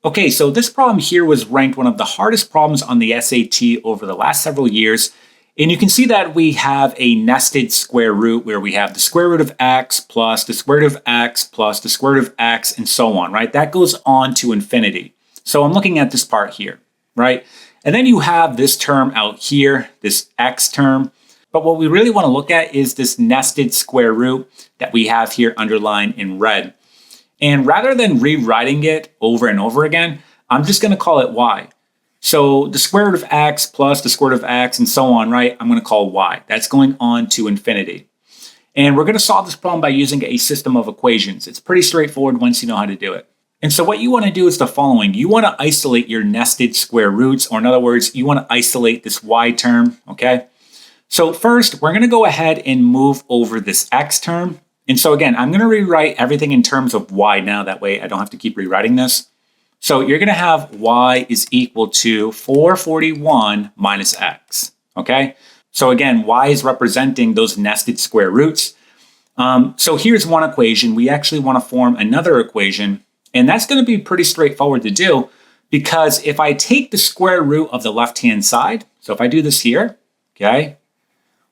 Okay, so this problem here was ranked one of the hardest problems on the SAT over the last several years. And you can see that we have a nested square root where we have the square root of x plus the square root of x plus the square root of x and so on, right? That goes on to infinity. So I'm looking at this part here, right? And then you have this term out here, this x term. But what we really want to look at is this nested square root that we have here underlined in red. And rather than rewriting it over and over again, I'm just going to call it y. So the square root of x plus the square root of x and so on, right? I'm going to call y. That's going on to infinity. And we're going to solve this problem by using a system of equations. It's pretty straightforward once you know how to do it. And so what you want to do is the following. You want to isolate your nested square roots, or in other words, you want to isolate this y term, okay? So first, we're going to go ahead and move over this x term. And so again, I'm going to rewrite everything in terms of y now. That way I don't have to keep rewriting this. So you're going to have y is equal to 441 minus x, okay? So again, y is representing those nested square roots. So here's one equation. We actually want to form another equation, and that's going to be pretty straightforward to do because if I take the square root of the left-hand side, so if I do this here, okay,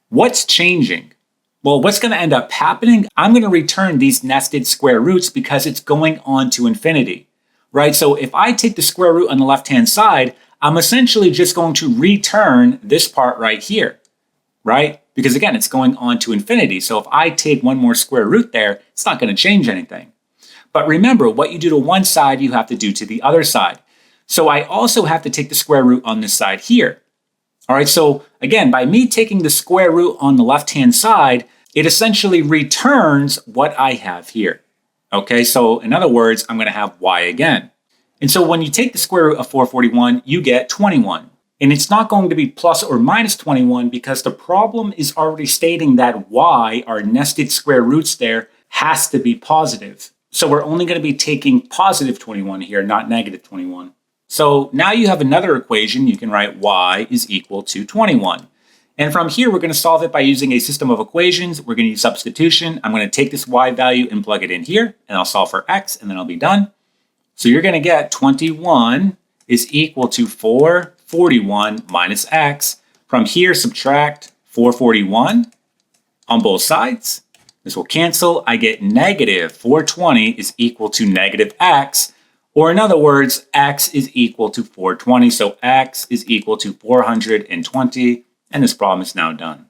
what's changing? Well, what's going to end up happening? I'm going to return these nested square roots because it's going on to infinity, right? So if I take the square root on the left-hand side, I'm essentially just going to return this part right here, right? Because again, it's going on to infinity. So if I take one more square root there, it's not going to change anything. But remember, what you do to one side, you have to do to the other side. So I also have to take the square root on this side here. All right, so again, by me taking the square root on the left-hand side, it essentially returns what I have here. Okay, so in other words, I'm going to have y again. And so when you take the square root of 441, you get 21. And it's not going to be plus or minus 21 because the problem is already stating that y, our nested square roots there, has to be positive. So we're only going to be taking positive 21 here, not negative 21. So now you have another equation. You can write y is equal to 21. And from here, we're going to solve it by using a system of equations. We're going to use substitution. I'm going to take this y value and plug it in here, and I'll solve for x, and then I'll be done. So you're going to get 21 is equal to 441 minus x. From here, subtract 441 on both sides. This will cancel. I get negative 420 is equal to negative x. Or in other words, x is equal to 420. So x is equal to 420. And this problem is now done.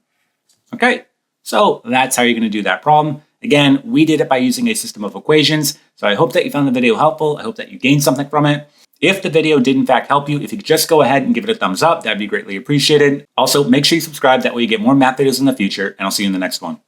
Okay, so that's how you're going to do that problem. Again, we did it by using a system of equations. So I hope that you found the video helpful. I hope that you gained something from it. If the video did in fact help you, if you could just go ahead and give it a thumbs up, that'd be greatly appreciated. Also, make sure you subscribe. That way you get more math videos in the future, and I'll see you in the next one.